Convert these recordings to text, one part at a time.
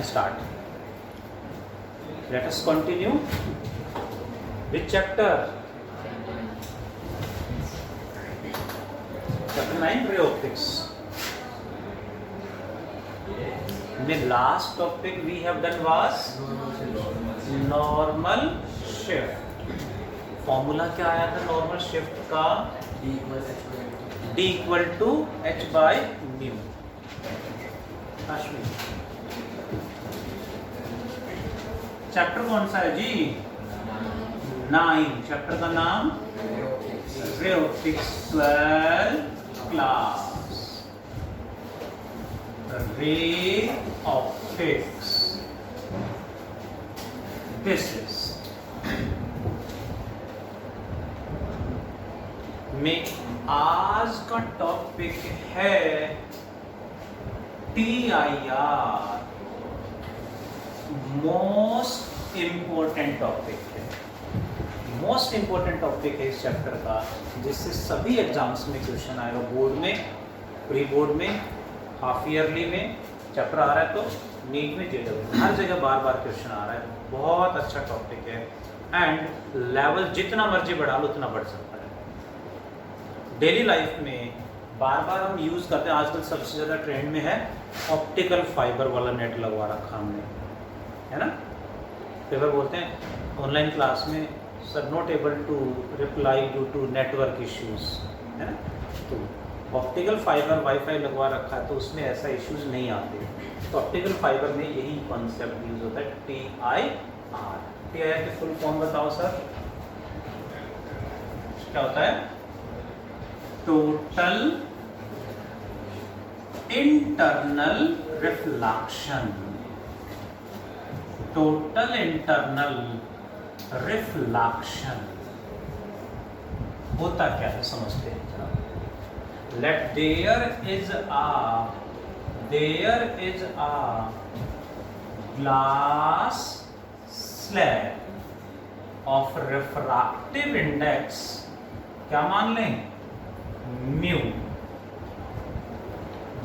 can start. Let us continue. Which chapter? Chapter 9, ray optics. The last topic we have done was normal shift. Formula क्या आया था normal shift का? D equal to h by mu. Ashwin, chapter कौन सा है जी? 9. Chapter का नाम ray optics, 12th class. Ray optics, this is में आज का टॉपिक है TIR. मोस्ट इंपोर्टेंट टॉपिक है, मोस्ट इंपोर्टेंट टॉपिक है इस चैप्टर का, जिससे सभी एग्जाम्स में क्वेश्चन आएगा. बोर्ड में, प्री बोर्ड में, हाफ ईयरली में चैप्टर आ रहा है, तो नीट में JEE हर जगह बार बार क्वेश्चन आ रहा है. बहुत अच्छा टॉपिक है एंड लेवल जितना मर्जी बढ़ा लो उतना बढ़ सकता है. डेली लाइफ में बार बार हम यूज़ करते हैं. आजकल सबसे ज़्यादा ट्रेंड में है ऑप्टिकल फाइबर वाला नेट लगवा रखा हमने, है ना. पेपर बोलते हैं ऑनलाइन क्लास में, sir not able to reply due to network issues, है ना. तो ऑप्टिकल फाइबर वाईफाई लगवा रखा है तो उसमें ऐसा इश्यूज नहीं आते. तो ऑप्टिकल फाइबर में यही कॉन्सेप्ट यूज होता है, TIR. TIR की फुल फॉर्म बताओ सर, क्या होता है? Total internal reflection. Total internal reflection होता क्या है समझते हैं. Let there is a glass slab of refractive index, क्या मान लें? म्यू.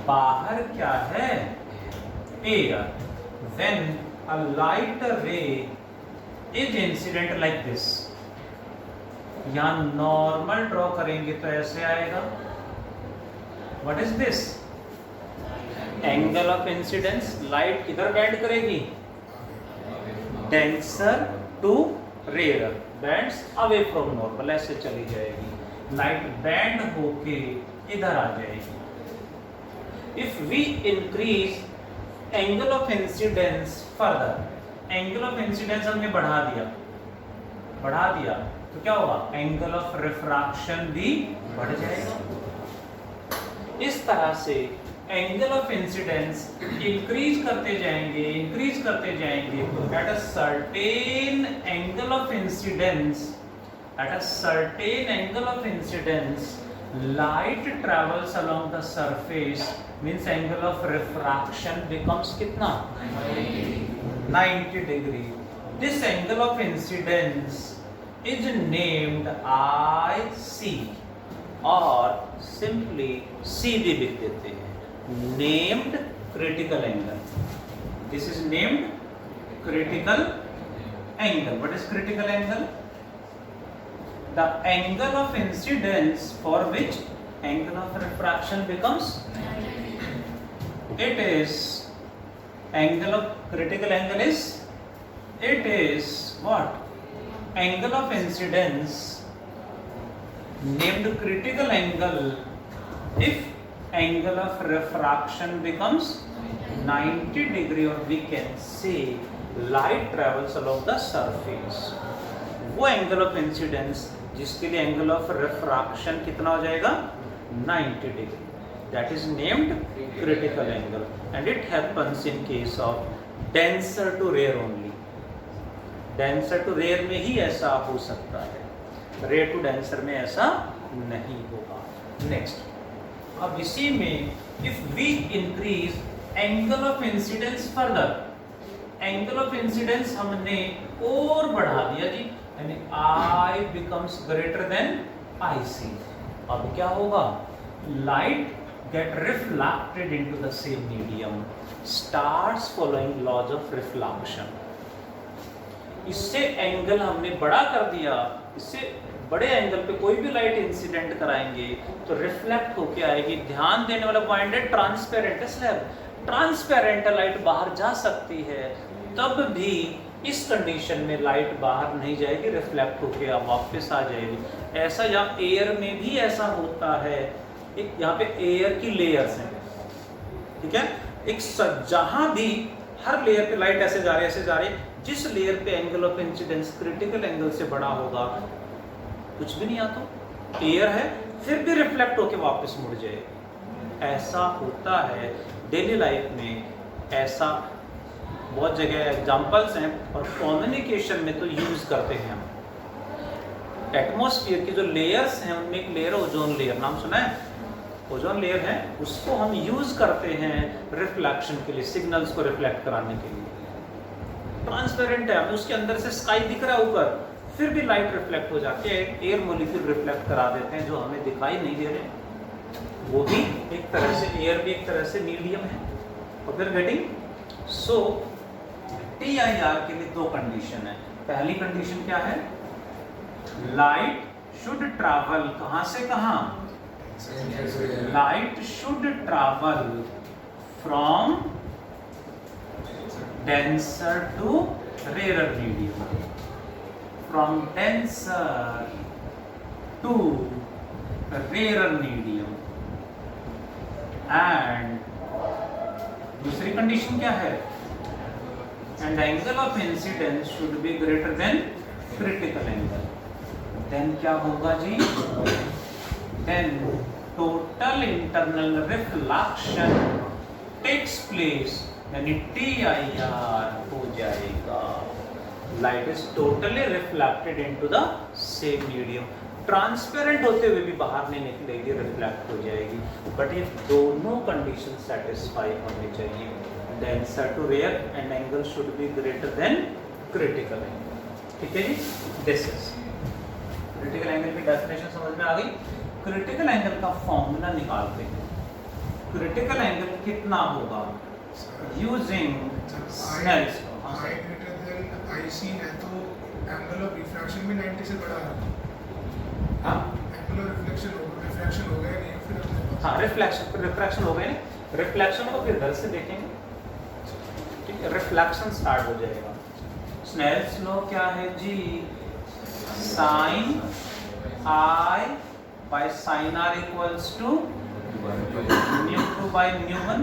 बाहर क्या है? Air. When a light ray is incident like this, यहां नॉर्मल ड्रॉ करेंगे तो ऐसे आएगा. What is this? Angle of incidence. Light किधर बेंड करेगी? Denser to rare, bends away from normal, ऐसे चली जाएगी. लाइट बैंड होके इधर आ जाएगी. If we increase angle of incidence further, angle of incidence हमने बढ़ा दिया तो क्या होगा? एंगल ऑफ रिफ्रैक्शन भी बढ़ जाएगा. इस तरह से एंगल ऑफ इंसिडेंस इंक्रीज करते जाएंगे eight a certain angle of incidence. At a certain angle of incidence, light travels along the surface, means angle of refraction becomes कितना? 90 degree. This angle of incidence is named IC, और simply C भी लिख देते हैं. Named critical angle. This is named critical angle. What is critical angle? The angle of incidence for which angle of refraction becomes, it is angle of critical angle is, it is what? Angle of incidence named critical angle if angle of refraction becomes 90 degree, or we can say light travels along the surface. वो angle of incidence जिसके लिए angle of refraction कितना हो जाएगा? 90 degree. That is named critical angle and it happens in case of denser to rare only. Denser to rare में ही ऐसा हो सकता है, रेयर टू डेंसर में ऐसा नहीं होगा. नेक्स्ट, अब इसी में if we increase angle of incidence further, angle of incidence हमने और बढ़ा दिया जी, यानी I becomes greater than IC. अब क्या होगा? Light get reflected into the same medium starts following laws of reflection. इससे एंगल हमने बड़ा कर दिया, इससे बड़े एंगल पे कोई भी लाइट इंसिडेंट कराएंगे तो रिफ्लेक्ट होके आएगी। ध्यान देने वाला पॉइंट है ट्रांसपेरेंट स्लैब, ट्रांसपेरेंट लाइट बाहर जा सकती है, तब भी इस कंडीशन में लाइट बाहर नहीं जाएगी, रिफ्लेक्ट होके वापस आ जाएगी। ऐसा यहाँ एयर में भी ऐसा होता है। एक यहाँ पे एयर की लेयर्स हैं, ठीक है, एक जहां भी हर लेयर पे लाइट ऐसे जा रही है, जिस लेयर पे angle of incidence critical angle से बड़ा होगा कुछ भी नहीं आता, एयर है, फिर भी रिफ्लेक्ट होके वापस मुड़ जाएगी। ऐसा होता है डेली लाइफ में, ऐसा बहुत जगह एग्जांपल्स हैं और कम्युनिकेशन में तो यूज करते हैं हम। एटमॉस्फेयर की जो लेयर्स हैं उनमें एक लेयर ओजोन लेयर, नाम सुना है? ओजोन लेयर है, उसको हम यूज करते हैं रिफ्लेक्शन के लिए, सिग्नल्स को रिफ्लेक्ट कराने के लिए। ट्रांसपेरेंट है, हमें उसके अंदर से स्काई दिख रहा है ऊपर, फिर भी लाइट रिफ्लेक्ट हो जाती है, एयर मॉलिक्यूल रिफ्लेक्ट करा देते हैं जो हमें दिखाई नहीं दे रहे। वो भी एक तरह से, एयर भी एक तरह से मीडियम है। और फिर गेटिंग सो TIR के लिए दो कंडीशन है। पहली कंडीशन क्या है? लाइट शुड ट्रैवल कहां से कहां? Light should travel from denser to rare medium, from denser to rare medium. And दूसरी कंडीशन क्या है? And angle of incidence should be greater than critical angle. Then क्या होगा जी? Then total internal reflection takes place, यानी TIR हो जाएगा। Light is totally reflected into the same medium. Transparent होते हुए भी बाहर नहीं निकलेगी, रिफ्लेक्ट हो जाएगी। बट ये दोनों कंडीशन सेटिस्फाई होनी चाहिए, denser to rare and angle should be greater than critical angle. ठीक है जी, दिस इज क्रिटिकल एंगल की डेफिनेशन समझ में आ गई। क्रिटिकल एंगल का फॉर्मूला निकालते हैं। क्रिटिकल एंगल कितना होगा? Using Snell's law. I greater than IC है तो एंगल ऑफ रिफ्रैक्शन भी 90 से बड़ा है। हाँ, एंगल ऑफ रिफ्लेक्शन हो गया नहीं, फिर अपने हाँ, रिफ्लेक्शन हो गए। रिफ्लेक्शन को फिर इधर से देखेंगे, ठीक है, रिफ्लेक्शन स्टार्ट हो जाएगा। स्नेल्स लॉ क्या है जी? Sine I by sine R equals to μ2 by μ1।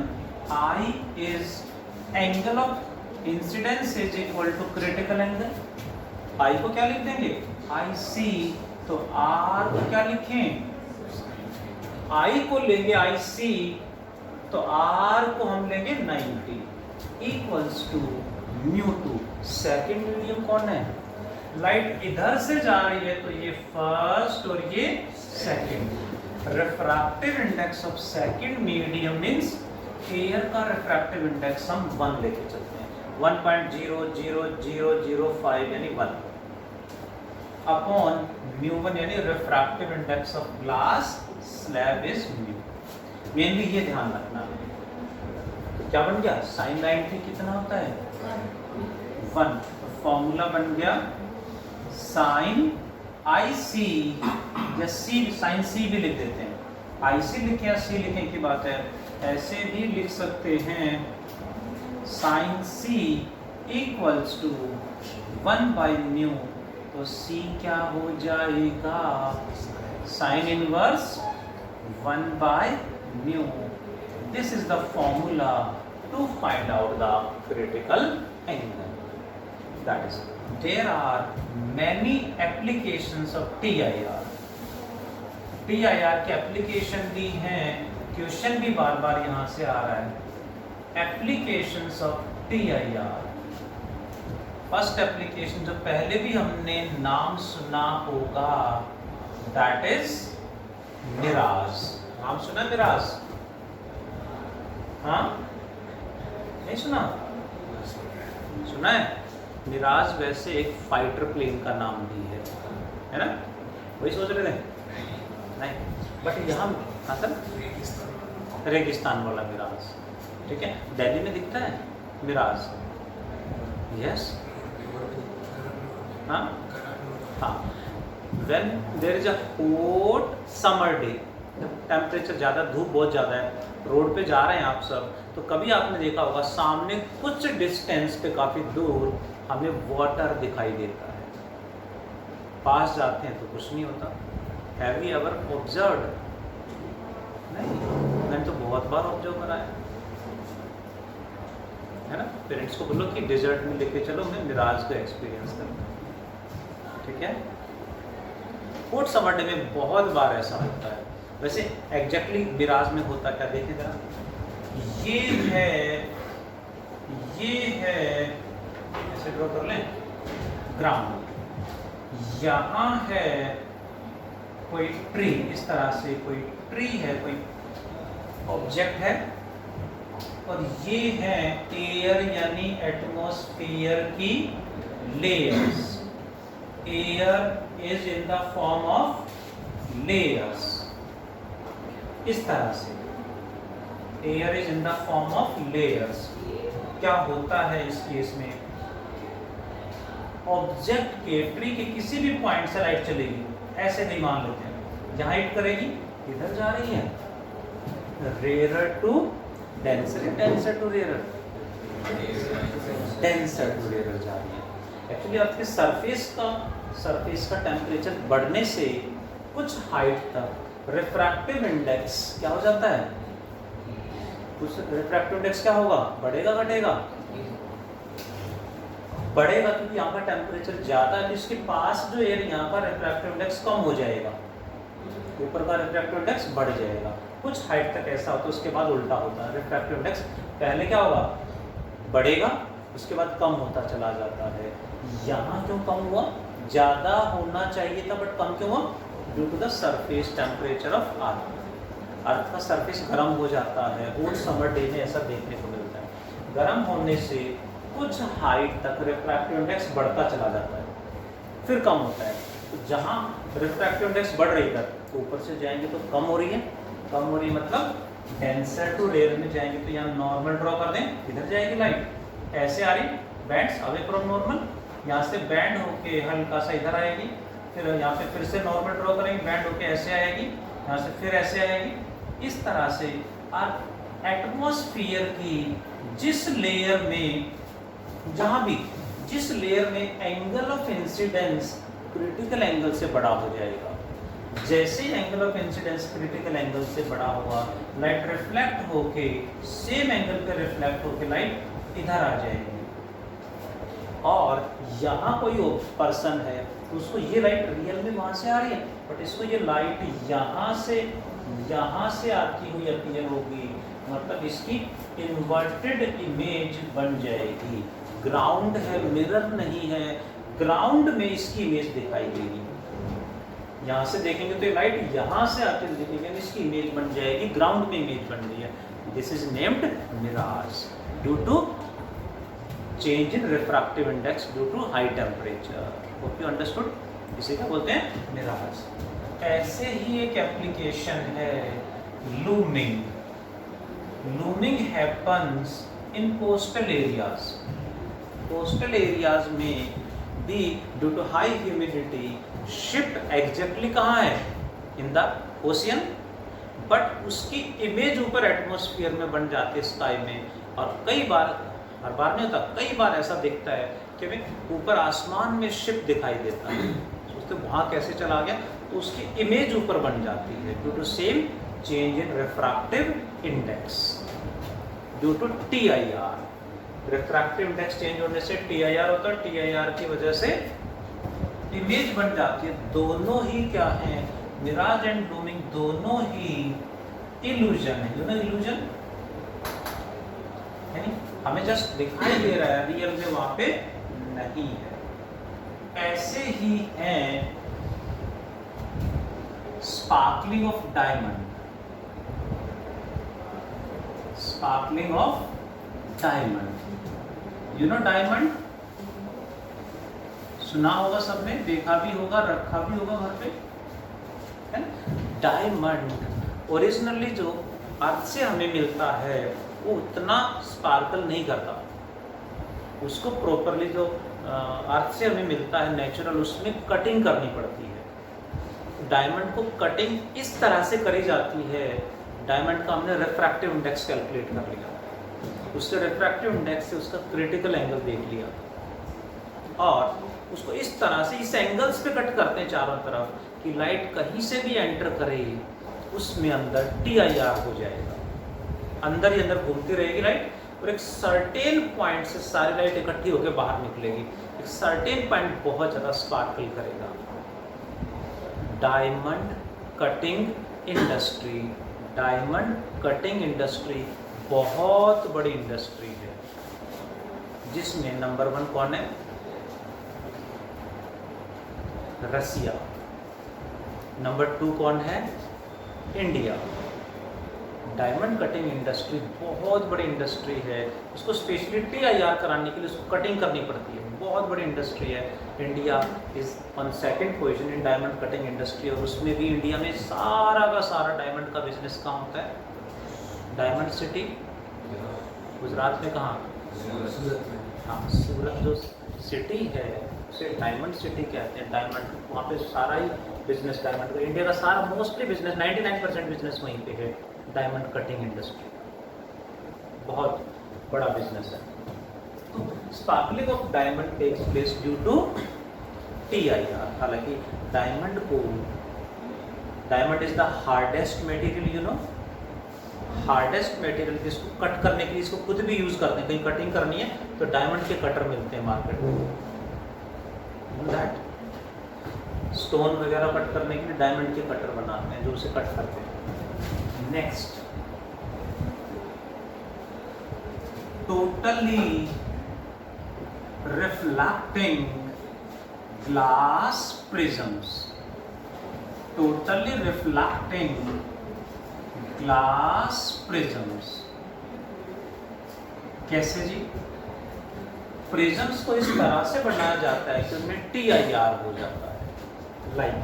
I is angle of incidence is equal to critical angle. I को क्या लिख देंगे? IC। तो R को क्या लिखें? I को लेंगे IC, तो R को हम लेंगे 90 इक्वल्स टू μ2। सेकेंड मीडियम कौन है? लाइट इधर से जा रही है तो ये फर्स्ट और ये second. Refractive index of second medium means air का रिफ्रैक्टिव इंडेक्स हम 1 लेके चलते हैं, 1.00005 यानी 1 अपॉन μ1 यानी refractive index of glass slab is μ। Mainly ये ध्यान रखना है। तो क्या बन गया? साइन 90 कितना होता है? 1। तो फॉर्मूला बन गया साइन IC या C, साइन C भी लिख देते हैं, IC लिखें या C लिखें की बात है। ऐसे भी लिख सकते हैं sine C equals to 1 by mu. तो C क्या हो जाएगा? Sine inverse 1 by mu. This is the formula to find out the critical angle. That is, there are many applications of TIR. TIR के एप्लीकेशन दी हैं, question भी बार बार यहाँ से आ रहा है। Applications of TIR। First application जो पहले भी हमने नाम सुना होगा, दैट इज मिराज। नाम सुना मिराज? हाँ, नहीं सुना? सुना है? मिराज वैसे एक फाइटर प्लेन का नाम भी है ना? वही सोच रहे थे? नहीं, बट यहाँ हाँ सर रेगिस्तान वाला मिराज, ठीक है। दिल्ली में दिखता है मिराज, यस, हाँ हाँ। When there is a hot summer day, temperature ज़्यादा, धूप बहुत ज़्यादा है, रोड पे जा रहे हैं आप सब, तो कभी आपने देखा होगा सामने कुछ डिस्टेंस पे काफ़ी दूर हमें वाटर दिखाई देता है, पास जाते हैं तो कुछ नहीं होता। Have you ever observed? नहीं, मैंने तो बहुत बार ऑब्जर्व करा है ना। पेरेंट्स को बोलो कि डेजर्ट में लेके चलो, मैं मिराज का एक्सपीरियंस करता हूँ, ठीक है। हॉट समर डे में बहुत बार ऐसा होता है। वैसे एग्जैक्टली मिराज में होता क्या, देखें जरा, ये है ऐसे ड्रॉ कर लें ग्राउंड, यहाँ है कोई ट्री, इस तरह से कोई ट्री है, कोई ऑब्जेक्ट है, और ये है एयर यानी एटमॉस्फेयर की layers. Air is in the form of layers, इस तरह से air is in the form of layers. क्या होता है इस केस में, ऑब्जेक्ट के ट्री के किसी भी पॉइंट से लाइट चलेगी, ऐसे नहीं मान लेते हैं, जहां हिट करेगी इधर जा रही है, rare to denser, denser to rare, denser to rare जा रही है। एक्चुअली आपके सरफेस का टेम्परेचर बढ़ने से कुछ हाइट तक रिफ्रैक्टिव इंडेक्स क्या हो जाता है, कुछ रिफ्रैक्टिव इंडेक्स क्या होगा, बढ़ेगा घटेगा, बढ़ेगा, क्योंकि यहाँ का टेम्परेचर ज़्यादा है तो इसके पास जो एयर यहाँ का रिफ्रैक्टिव इंडेक्स कम हो जाएगा, ऊपर का रिफ्रैक्टिव इंडेक्स बढ़ जाएगा। कुछ हाइट तक ऐसा होता है, उसके बाद उल्टा होता है, रिफ्रैक्टिव इंडेक्स पहले क्या होगा, बढ़ेगा, उसके बाद कम होता चला जाता है। यहाँ क्यों कम हुआ, ज़्यादा होना चाहिए था बट कम क्यों हुआ, due to the surface temperature of earth. Earth का सरफेस गर्म हो जाता है, हॉट समर डे में ऐसा देखने को मिलता है। गर्म होने से कुछ हाइट तक रिफ्रैक्टिव इंडेक्स बढ़ता चला जाता है, फिर कम होता है। तो जहाँ रिफ्रैक्टिव इंडेक्स बढ़ रही है तो ऊपर से जाएंगे तो कम हो रही है, कम हो रही है मतलब डेंसर टू रेयर में जाएंगे तो यहाँ नॉर्मल ड्रॉ कर दें, इधर जाएगी लाइट, ऐसे आ रही बैंड्स अवे फ्रॉम नॉर्मल, यहाँ से बैंड होके हल्का सा इधर आएगी, फिर यहाँ पे फिर से नॉर्मल ड्रॉ करेंगे, बैंड होके ऐसे आएगी, यहाँ से फिर ऐसे आएगी। इस तरह से एटमॉस्फेयर की जिस लेयर में, जहाँ भी जिस लेयर में angle of incidence critical angle से बड़ा हो जाएगा, जैसे angle of incidence critical angle से बड़ा होगा, लाइट रिफ्लेक्ट होके सेम एंगल पे रिफ्लेक्ट होके लाइट इधर आ जाएगी। और यहाँ कोई पर्सन है तो उसको ये लाइट रियल में वहाँ से आ रही है, बट इसको ये लाइट यहाँ से आती हुई अपीयर होगी, मतलब इसकी इन्वर्टेड इमेज बन जाएगी। ग्राउंड है, मिरर नहीं है, ग्राउंड में इसकी इमेज दिखाई देगी। यहाँ से देखेंगे तो ये लाइट यहाँ से आते हुए दिखेगी, इसकी इमेज बन जाएगी, ग्राउंड में इमेज बन रही है। This is named mirage due to change in refractive index due to high temperature. Hope you understood, इसे क्या बोलते हैं, मिराज। ऐसे ही एक एप्लीकेशन है looming. Looming happens in coastal areas. Coastal areas में भी due to high humidity shift exactly कहाँ है, इन द ओशियन, बट उसकी इमेज ऊपर एटमॉस्फेयर में बन जाती है, स्काई में। और कई बार, हर बार नहीं होता, कई बार ऐसा दिखता है कि भाई ऊपर आसमान में शिप दिखाई देता है, सोचते वहाँ कैसे चला गया, तो उसकी इमेज ऊपर बन जाती है due to same change in refractive index due to TIR। Refractive index change होने से TIR होता है, TIR की वजह से इमेज बन जाती है। दोनों ही क्या है, मिराज एंड लूमिंग दोनों ही इल्यूजन है, यू नो इल्यूजन, यानी हमें जस्ट दिखाई दे रहा है, रियल में वहां पे नहीं है। ऐसे ही है sparkling of diamond. Sparkling of diamond, you know diamond, सुना होगा सबने, देखा भी होगा, रखा भी होगा घर पे, है ना। डायमंड ओरिजिनली जो अर्थ से हमें मिलता है वो उतना स्पार्कल नहीं करता, उसको प्रॉपरली जो अर्थ से हमें मिलता है नेचुरल, उसमें कटिंग करनी पड़ती है। डायमंड को कटिंग इस तरह से करी जाती है, डायमंड का हमने रिफ्रैक्टिव इंडेक्स कैलकुलेट कर लिया, उसके रिफ्रैक्टिव इंडेक्स से उसका क्रिटिकल एंगल देख लिया और उसको इस तरह से इस एंगल्स पे कट करते हैं चारों तरफ कि लाइट कहीं से भी एंटर करे उसमें अंदर TIR हो जाएगा, अंदर ही अंदर घूमती रहेगी लाइट और एक सर्टेन पॉइंट से सारी लाइट इकट्ठी होकर बाहर निकलेगी, एक सर्टेन पॉइंट बहुत ज़्यादा स्पार्कल करेगा। Diamond cutting industry, diamond cutting industry बहुत बड़ी इंडस्ट्री है जिसमें नंबर 1 कौन है? रसिया। नंबर 2 कौन है? इंडिया। डायमंड कटिंग इंडस्ट्री बहुत बड़ी इंडस्ट्री है, उसको स्पेशली TIR कराने के लिए उसको कटिंग करनी पड़ती है, बहुत बड़ी इंडस्ट्री है। India is on second position in diamond cutting industry और उसमें भी इंडिया में सारा का सारा डायमंड का बिजनेस कहाँ होता है? डायमंड सिटी गुजरात में कहाँ? सूरत में। हाँ, सूरत जो सिटी है उसे डायमंड सिटी कहते हैं। डायमंड वहाँ पे सारा ही बिजनेस डायमंड का, इंडिया का सारा मोस्टली बिजनेस 99% बिजनेस वहीं पे है। डायमंड कटिंग इंडस्ट्री बहुत बड़ा बिजनेस है। तो sparkling of diamond takes place due to TIR। हालांकि diamond is the hardest material, you know, hardest material. जिसको कट करने के लिए इसको खुद भी यूज़ करते हैं, कहीं कटिंग करनी है तो डायमंड के कटर मिलते हैं मार्केट में। दैट स्टोन वगैरह कट करने के लिए डायमंड के कटर बनाते हैं जो उसे कट करते हैं। Next, totally reflecting glass prisms, totally reflecting glass prisms. कैसे जी? प्रिज्म्स को इस तरह से बनाया जाता है कि उनमें TIR हो जाता है। लाइक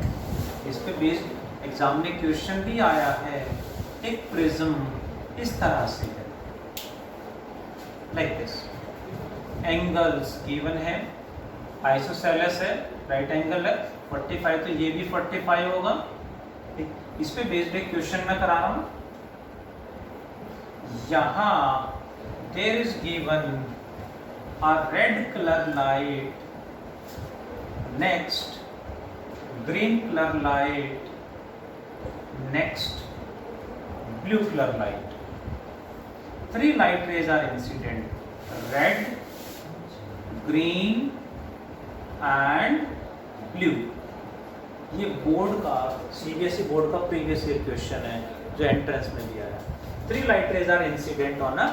इस पे बेस्ड एग्जाम में क्वेश्चन भी आया है, एक प्रिज्म इस तरह से है, लाइक दिस। एंगल्स गिवन है, आइसोसेलेस है, राइट एंगल है 45, तो ये भी 45 होगा। ठीक, इस पे बेस्ड एक क्वेश्चन मैं करा रहा हूँ। यहाँ there is given a red color light, next green color light, next blue color light. 3 light rays are incident: red, green and blue. ये बोर्ड का CBSE बोर्ड का प्रीवियस ईयर क्वेश्चन है जो एंट्रेंस में दिया है। 3 light rays are incident on a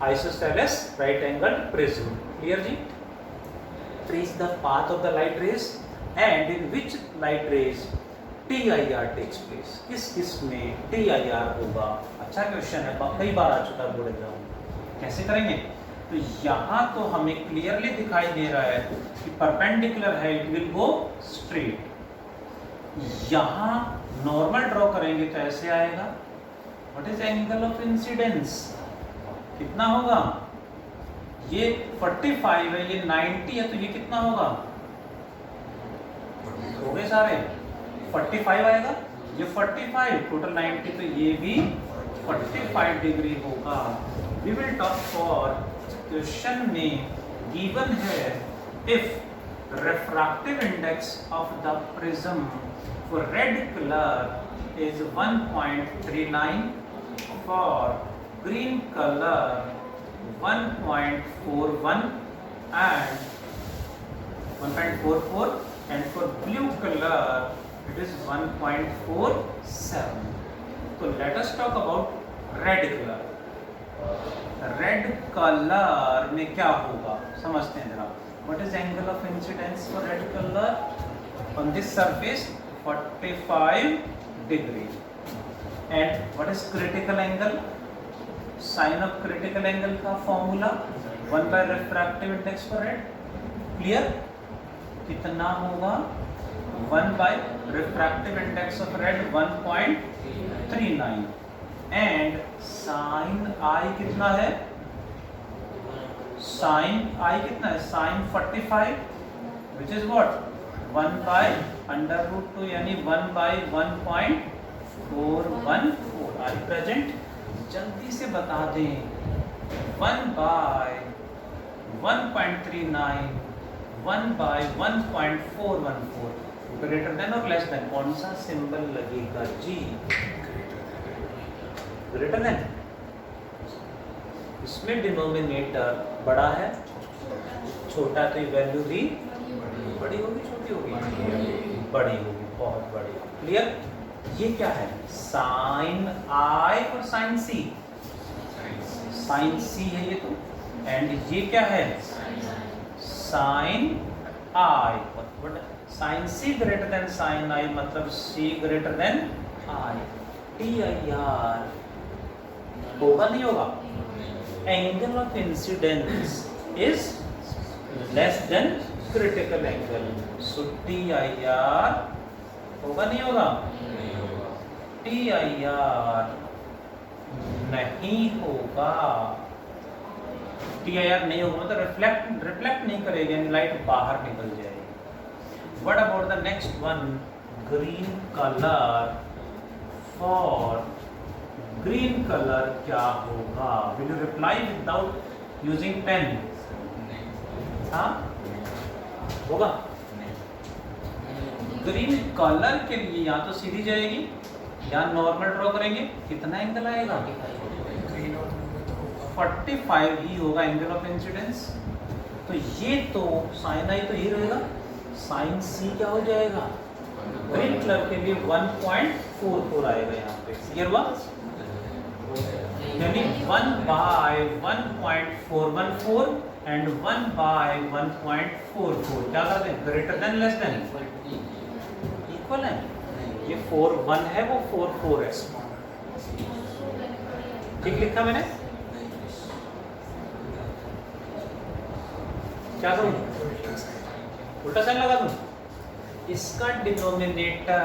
isosceles right angled prism. Clear ji? Trace the path of the light rays and in which light rays TIR takes place. किस में TIR होगा? अच्छा question है, कई बार आ चुका है बोर्ड एग्जाम। कैसे करेंगे? तो यहाँ तो हमें क्लियरली दिखाई दे रहा है कि परपेंडिकुलर है, इट विल गो स्ट्रेट। यहाँ नॉर्मल ड्रॉ करेंगे तो ऐसे आएगा। What is angle of incidence? कितना होगा? ये 45 है, ये 90 है, तो ये कितना होगा? हो गए सारे 45 आएगा, ये 45 टोटल 90, तो ये भी 45 डिग्री होगा। We will talk for question में गिवन है if refractive index of the prism for red color is 1.39, for green color 1.41 and 1.44, and for blue color it is 1.47. So let us talk about red color. Red colour में क्या होगा समझते हैं जरा. What is angle of incidence for red color? On this surface 45 degree. And what is critical angle? Sin of critical angle का formula 1 by refractive index for red. Clear? कितना होगा? 1 by refractive index of red 1.39. And sine I कितना है, sine I कितना है, sine 45 which is what 1 by under root 2 यानी 1 by 1.414। Are you present? जल्दी से बता दें 1 बाय 1.39 1 बाय 1.414 ग्रेटर देन और लेस देन, कौन सा सिंबल लगेगा जी? Greater than. इसमें डिनोमिनेटर बड़ा है, छोटा तो वैल्यू भी बड़ी होगी छोटी होगी, बड़ी होगी, बहुत बड़ी। क्लियर? ये क्या है, साइन आई और साइन सी, साइन सी है ये तो, एंड ये क्या है sine I. Sine C greater than sine I मतलब C greater than I. T I R होगा नहीं होगा? Angle of incidence is less than critical angle, so T I R होगा नहीं होगा? टी आई आर नहीं होगा। टी आई आर नहीं होगा मतलब रिफ्लेक्ट नहीं करेगा, यानी लाइट बाहर निकल जाएगी। What about the next one? Green color. For green color क्या होगा? Will you reply without using pen? हाँ? होगा? ग्रीन कलर के लिए या तो सीधी जाएगी या नॉर्मल ड्रॉ करेंगे। कितना एंगल आएगा? 45 ही होगा एंगल ऑफ इंसिडेंस। तो ये तो साइन आई तो ये रहेगा, साइन सी क्या हो जाएगा? ग्रीन कलर के लिए 1.44 आएगा यहाँ पे। क्लियर हुआ? यानी 1 बाय 1.414 एंड 1 बाय 1.44 क्या करते हैं? Greater than less than equal है। ये 4 1 है, वो 4 4 है। ठीक लिखा मैंने? क्या करूं? उल्टा साइन लगा दूं? इसका डिनोमिनेटर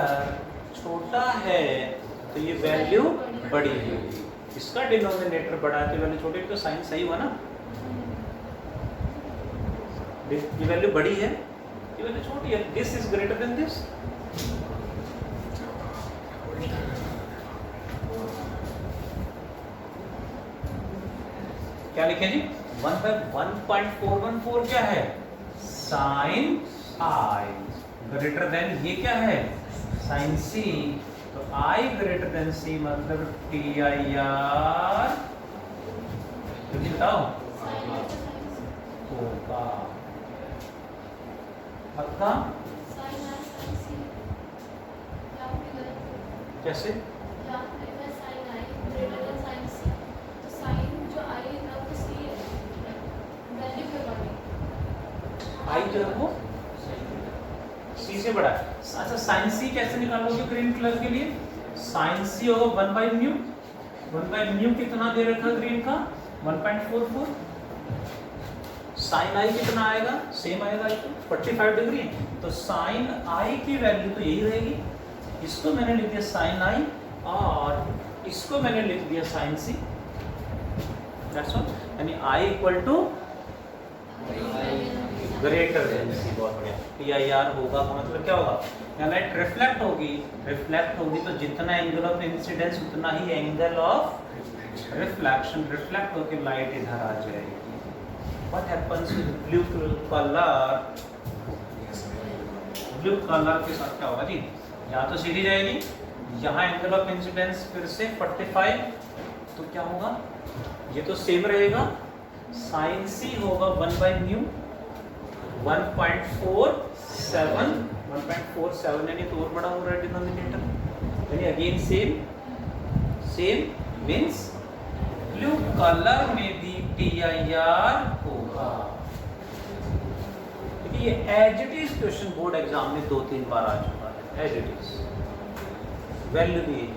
छोटा है तो ये वैल्यू बड़ी है, इसका डिनोमिनेटर बड़ा है तो वैल्यू छोटी है, तो साइन सही हुआ ना? ये वैल्यू बड़ी है, ये वैल्यू छोटी है। This is greater than this. क्या लिखे जी? 1 बाय 1.414 क्या है? साइन आई ग्रेटर देन ये क्या है? साइन सी। तो आई ग्रेटर देन सी मतलब टी आई आर बताओ होगा। पक्का? कैसे? आई जो है वो सी से बड़ा है। अच्छा साइन सी कैसे निकालोगे ग्रीन कलर के लिए? साइन सी होगा 1 बाय म्यू। 1 बाय म्यू कितना दे रखा ग्रीन का? 1.44। साइन आई कितना आएगा? सेम आएगा, 45 डिग्री। तो साइन आई की वैल्यू तो यही रहेगी। इसको मैंने लिख दिया साइन आई और इसको मैंने लिख दिया साइन सी। That's all. यानी I equal to greater than सी। बहुत बढ़िया। टी आई आर होगा का मतलब क्या होगा? या लाइट रिफ्लेक्ट होगी, रिफ्लेक्ट होगी तो जितना एंगल ऑफ इंसिडेंस उतना ही एंगल ऑफ रिफ्लेक्शन। रिफ्लेक्ट होकर लाइट इधर आ जाएगी। What happens with blue colour? Blue colour के साथ क्या होगा जी? या तो सीधी जाएगी, यहाँ एंगल ऑफ इंसिडेंस फिर से 45, तो क्या होगा? ये तो सेम रहेगा। साइन सी होगा 1 बाय म्यू 1.47 यानी तो और बड़ा हो रहा है डिनोमिनेटर, यानी again same means blue colour में भी टी आई आर होगा। ये as it is question board exam में 2-3 बार आ चुका है। एज इट इज वैल्यू दी है,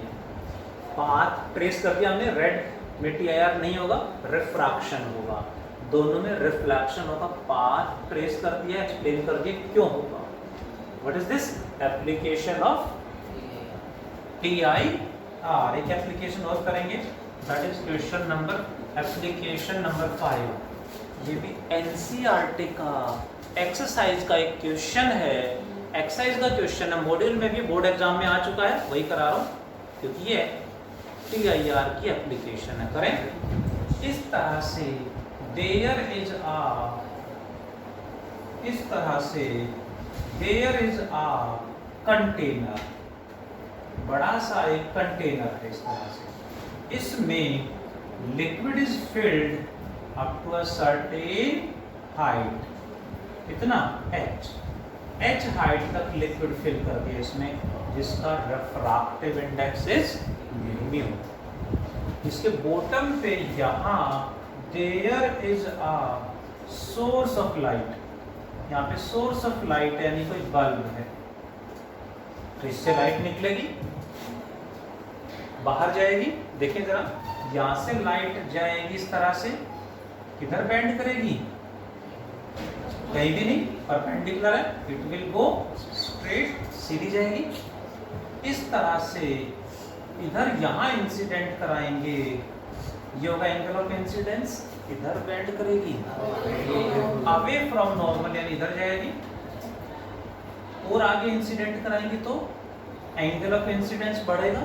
पाथ ट्रेस कर दिया हमने। रेड में टी आई आर नहीं होगा, रिफ्रैक्शन होगा। दोनों में रिफ्लेक्शन होगा। पाथ ट्रेस कर दिया, एक्सप्लेन कर दिया क्यों होगा। What is this? Application of T I are. एक एप्लीकेशन और करेंगे, that is question number, application number 5। ये भी एनसीईआरटी का एक्सरसाइज का एक क्वेश्चन है, एक्सरसाइज का क्वेश्चन है, मॉड्यूल में भी बोर्ड एग्जाम में आ चुका है, वही करा रहा हूँ क्योंकि ये TIR की एप्लीकेशन है। करें इस तरह से, देयर इज आ, इस तरह से देयर इज आ कंटेनर, बड़ा सा एक कंटेनर है इस तरह से, इसमें liquid is filled up to a certain height, कितना h हाइट तक लिक्विड फिल कर दिया इसमें, जिसका रिफ्रैक्टिव इंडेक्स इज म्यू। इसके बॉटम पे यहाँ there is a source of light, यहाँ पे सोर्स ऑफ लाइट यानी कोई बल्ब है, तो इससे लाइट निकलेगी, बाहर जाएगी। देखें जरा, यहाँ से लाइट जाएगी इस तरह से, किधर बेंड करेगी, कहीं भी नहीं, परपेंडिकुलर है, इट विल गो स्ट्रेट, सीधी जाएगी। इस तरह से इधर यहाँ इंसिडेंट कराएंगे, ये होगा एंगल ऑफ इंसिडेंस, इधर बेंड करेगी, अवे फ्रॉम नॉर्मल यानी इधर जाएगी, और आगे इंसिडेंट कराएंगे तो एंगल ऑफ इंसिडेंस बढ़ेगा।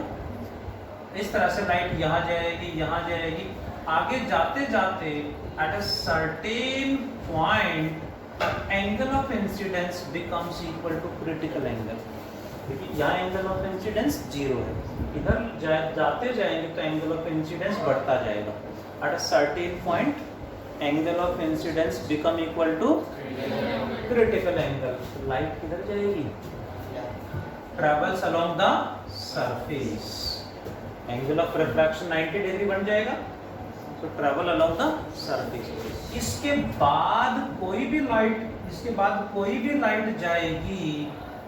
इस तरह से लाइट यहाँ जाएगी, यहाँ जाएगी, आगे जाते जाते at a certain point angle of incidence becomes equal to critical angle, क्योंकि यहाँ एंगल ऑफ इंसिडेंस 0 है, इधर जाते जाएंगे तो एंगल ऑफ इंसिडेंस बढ़ता जाएगा। At a certain point angle of incidence become equal to critical angle, तो लाइट किधर जाएगी, travels along the surface, angle of refraction 90 degree बन जाएगा, तो ट्रेवल अलोंग द सरफेस। इसके बाद कोई भी लाइट जाएगी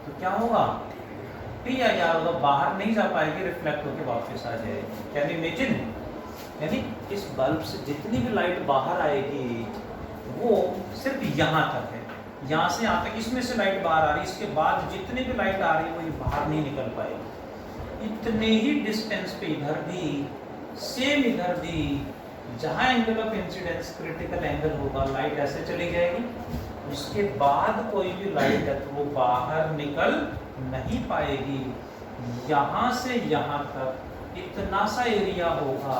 तो क्या होगा, TIR होगा, बाहर नहीं जा पाएगी, रिफ्लेक्ट होकर वापस आ जाएगी। कैन यू इमेजिन, यानी इस बल्ब से जितनी भी लाइट बाहर आएगी वो सिर्फ यहाँ तक है, यहाँ से यहाँ तक, इसमें से लाइट बाहर आ रही है, इसके बाद जितनी भी लाइट आ रही है वो ये बाहर नहीं निकल पाएगी। इतने ही डिस्टेंस पे इधर भी सेम, इधर भी जहाँ angle of incidence critical angle होगा, लाइट ऐसे चली जाएगी, उसके बाद कोई भी लाइट है तो वो बाहर निकल नहीं पाएगी। यहाँ से यहाँ तक इतना सा एरिया होगा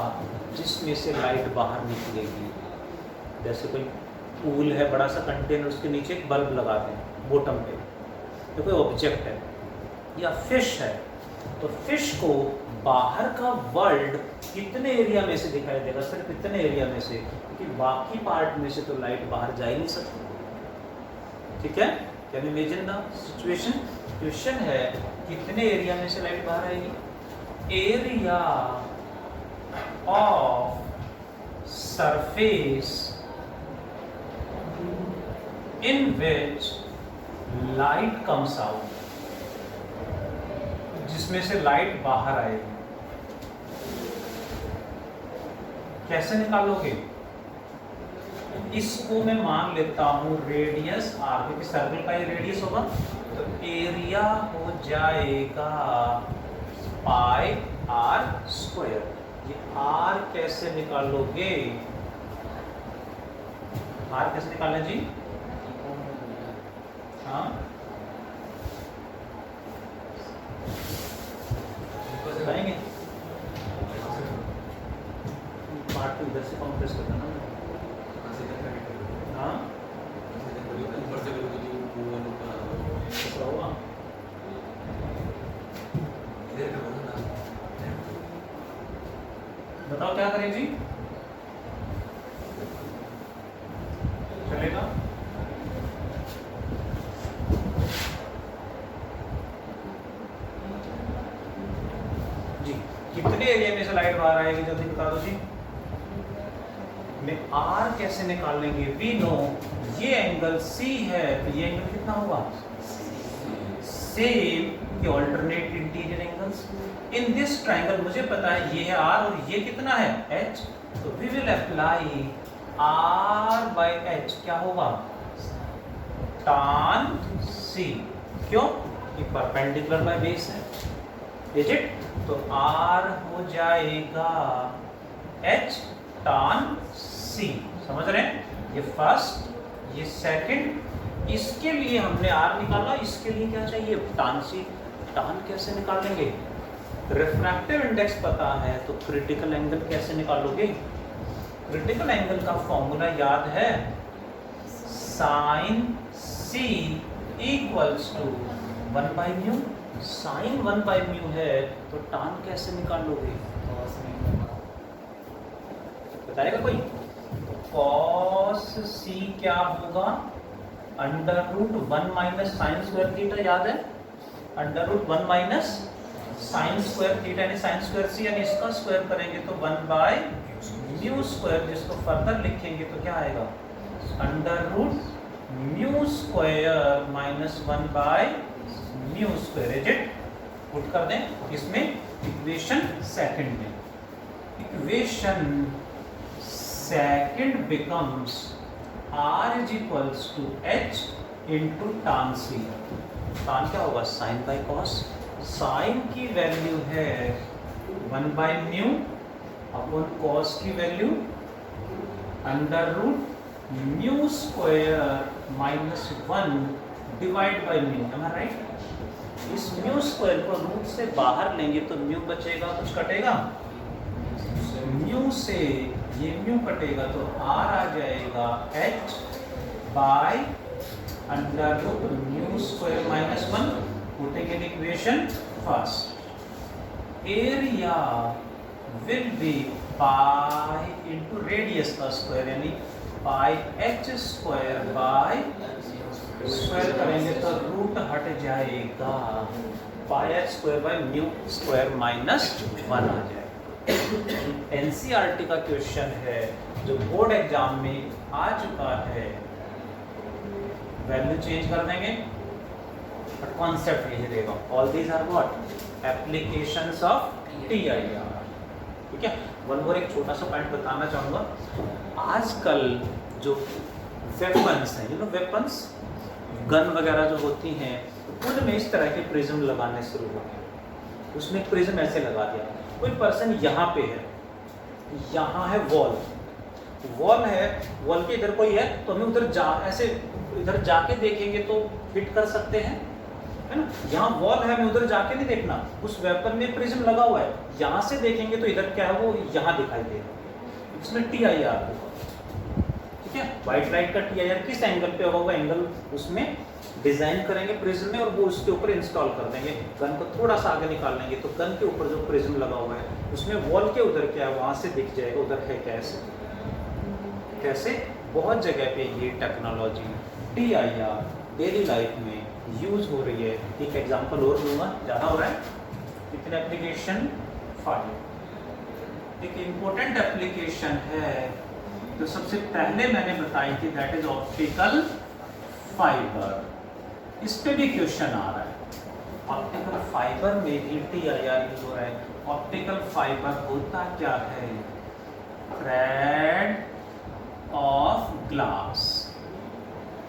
जिसमें से लाइट बाहर निकलेगी। जैसे कोई पूल है, बड़ा सा कंटेनर, उसके नीचे एक बल्ब लगाते हैं बॉटम पे, तो कोई ऑब्जेक्ट है या फिश है, तो फिश को बाहर का वर्ल्ड कितने एरिया में से दिखाई देगा, सिर्फ इतने एरिया में से, क्योंकि बाकी पार्ट में से तो लाइट बाहर जा ही नहीं सकती। ठीक है, can you imagine the situation. Question है कितने एरिया में से लाइट बाहर आएगी, area of surface in which light comes out, जिसमें से लाइट बाहर आएगी। कैसे निकालोगे, इसको मैं मान लेता हूं रेडियस r, क्योंकि सर्कल का ये रेडियस होगा, तो एरिया हो जाएगा पाई r²। ये r कैसे निकालोगे, r कैसे निकालना जी, हाँ बताएंगे, पार्ट को इधर से कंप्रेस करना ना, हाँ ऐसा होगा। बताओ क्या करें जी, चलेगा। जी कितने एरिया में से लाइट बाहर आएगी, जल्दी बता दो जी। में R कैसे निकाल लेंगे, वी नो ये एंगल C है, तो ये एंगल कितना होगा, सेम के alternate interior angles in this triangle. मुझे पता है ये है R और ये कितना है H, तो वी विल अप्लाई R/H, क्या होगा tan C, क्यों, ये परपेंडिकुलर बाय बेस है, इज इट? तो R हो जाएगा H tan C, समझ रहे हैं? ये फर्स्ट, ये सेकंड, इसके लिए हमने R निकाला, इसके लिए क्या चाहिए? tan C। tan कैसे निकालेंगे? रिफ्रैक्टिव इंडेक्स पता है तो क्रिटिकल एंगल कैसे निकालोगे? क्रिटिकल एंगल का फॉर्मूला याद है, sin C equals to 1/μ। sin 1/μ है तो tan कैसे निकालोगे? बताएगा कोई? तो cos C क्या होगा? √1 - sin स्क्वायर थीटा, याद है? √1 - sin स्क्वायर थीटा यानी sin स्क्वायर C, यानी इसका स्क्वायर करेंगे तो 1/μ स्क्वायर, जिसको फर्दर लिखेंगे तो क्या आएगा? √μ square minus 1/μ square. Is it? Put कर दें इसमें इक्वेशन सेकंड में। Equation second becomes R is equals to H into tan C। tan क्या होगा? sin by cos। sin की वैल्यू है 1/μ अपॉन cos की value √μ square minus 1 divide by μ। am I right? इस μ स्क्वायर को रूट से बाहर लेंगे तो μ बचेगा, कुछ कटेगा? μ से ये μ कटेगा तो R आ जाएगा H by √μ square minus 1। Putting in equation first, area will be pi into radius का स्क्वायर यानी pi h square by square करेंगे तो रूट हट जाएगा, pi h square by μ square minus 1 आ जाएगा। एनसीईआरटी का क्वेश्चन है जो बोर्ड एग्जाम में आ चुका है, वैल्यू चेंज कर देंगे बट कॉन्सेप्ट यही रहेगा। All these are what? Applications of TIR. ठीक है, वन और एक छोटा सा पॉइंट बताना चाहूँगा। आजकल जो वेपन्स हैं, वेपन्स गन वगैरह जो होती हैं, उनमें इस तरह के प्रिज्म लगाने शुरू हो गए। उसमें एक प्रिज्म ऐसे लगा दिया, कोई पर्सन यहाँ पे है, यहाँ है वॉल, वॉल है, वॉल के इधर कोई है तो हमें उधर ऐसे इधर जाके देखेंगे तो फिट कर सकते हैं, है ना? यहाँ वॉल है, हमें उधर जाके नहीं देखना, उस वेपन में प्रिज्म लगा हुआ है, यहाँ से देखेंगे तो इधर क्या है वो यहाँ दिखाई देगा। इसमें टीआईआर होगा। ठीक है, व्हाइट लाइट का टीआईआर किस एंगल पे होगा वो एंगल उसमें डिजाइन करेंगे प्रिज्म में और वो उसके ऊपर इंस्टॉल कर देंगे। गन को थोड़ा सा आगे निकाल लेंगे तो गन के ऊपर जो प्रिज्म लगा हुआ है उसमें वॉल के उधर क्या है वहां से दिख जाएगा उधर है कैसे। कैसे बहुत जगह पे ये टेक्नोलॉजी टीआईआर डेली लाइफ में यूज हो रही है। एक एग्जांपल और दूंगा, ज़्यादा हो रहा है। कितने एप्लीकेशन? 5। एक इम्पोर्टेंट एप्लीकेशन है तो सबसे पहले मैंने बताई थी, दैट इज ऑप्टिकल फाइबर। इस पे भी क्वेश्चन आ रहा है। ऑप्टिकल फाइबर में भी टीआईआर यूज हो रहा है। ऑप्टिकल फाइबर होता क्या है? Thread of glass,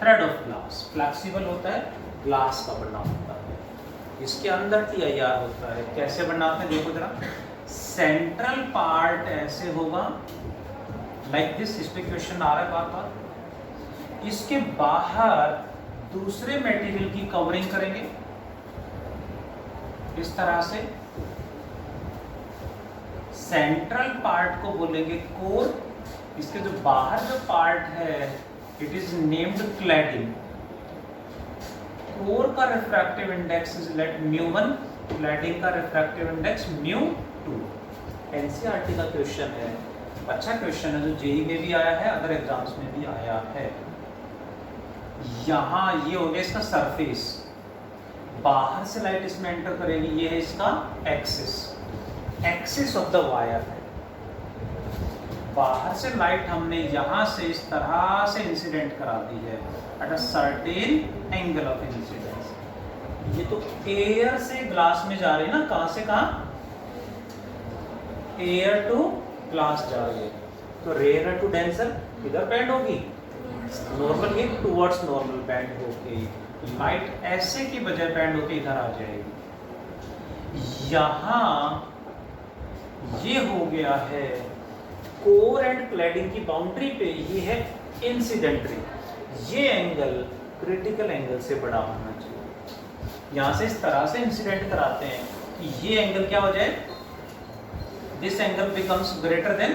thread of glass flexible होता है, ग्लास का बना होता है। इसके अंदर टीआईआर होता है। कैसे बनाते हैं देखो जरा। सेंट्रल पार्ट ऐसे होगा लाइक दिस, इस पे क्वेश्चन आ रहा है बार बार। इसके बाहर दूसरे मटेरियल की कवरिंग करेंगे इस तरह से। सेंट्रल पार्ट को बोलेंगे कोर, इसके जो बाहर जो पार्ट है it is named cladding. Core का refractive index is let μ1, cladding का रिफ्रैक्टिव इंडेक्स μ2। एनसीईआरटी का क्वेश्चन है, अच्छा क्वेश्चन है जो जेईई में भी आया है, अदर एग्जाम्स में भी आया है। यहाँ ये हो गया इसका सरफेस, बाहर से लाइट इसमें एंटर करेगी, ये है इसका axis, axis of the wire है। बाहर से लाइट हमने यहाँ से इस तरह से इंसिडेंट करा दी है eight a certain angle of incidence. ये तो एयर से ग्लास में जा रही है ना, कहाँ से कहाँ? एयर टू ग्लास जा रही है, तो रेयर टू डेंसर इधर बैंड होगी, नॉर्मल ये टुवर्ड्स नॉर्मल बैंड होगी, लाइट ऐसे की बजाय बैंड होके इधर आ जाएगी। यहाँ ये हो गया है कोर एंड क्लैडिंग की बाउंड्री पे, ये है इंसिडेंट रे। ये एंगल क्रिटिकल एंगल से बड़ा होना चाहिए। यहाँ से इस तरह से इंसिडेंट कराते हैं कि ये एंगल क्या हो जाए, this angle becomes greater than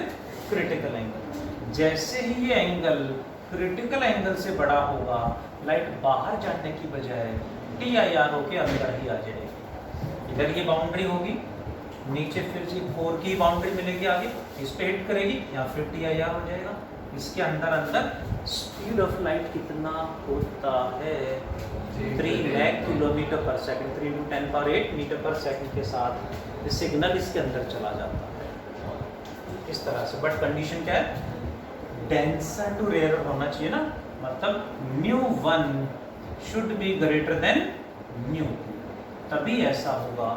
critical angle. जैसे ही ये एंगल क्रिटिकल एंगल से बड़ा होगा, लाइट बाहर जाने की बजाय TIR होके अंदर ही आ जाएगी। इधर ये बाउंड्री होगी, नीचे फिर ये कोर की बाउंड्री मिलेगी, आगे इस पे हिट करेगी, यहाँ फिर TIR हो जाएगा। इसके अंदर अंदर स्पीड ऑफ लाइट कितना होता है, 3 लाख किलोमीटर पर सेकंड, 3 × 10⁸ मीटर पर सेकंड के साथ ये सिग्नल इसके अंदर चला जाता है इस तरह से। बट कंडीशन क्या है, डेंसर टू रेयर होना चाहिए ना, मतलब μ1 शुड बी ग्रेटर देन μ2, तभी ऐसा होगा।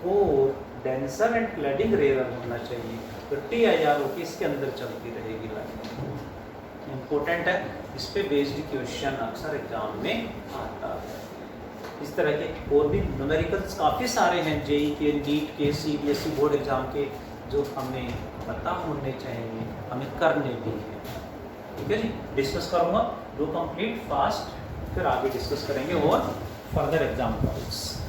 और डेंसर एंड क्लैडिंग रेयर होना चाहिए, तो TIR होकर इसके अंदर चलती रहेगी लाइट। इम्पोर्टेंट है, इस पे बेस्ड क्वेश्चन अक्सर एग्जाम में आता है। इस तरह के और भी न्यूमेरिकल्स काफ़ी सारे हैं जेई के, नीट के, CBSE बोर्ड एग्जाम के, जो हमें पता होने चाहिए, हमें करने भी है। ठीक है जी, डिस्कस करूँगा, डू कंप्लीट फास्ट, फिर आगे डिस्कस करेंगे और फर्दर एग्जाम टॉपिक्स।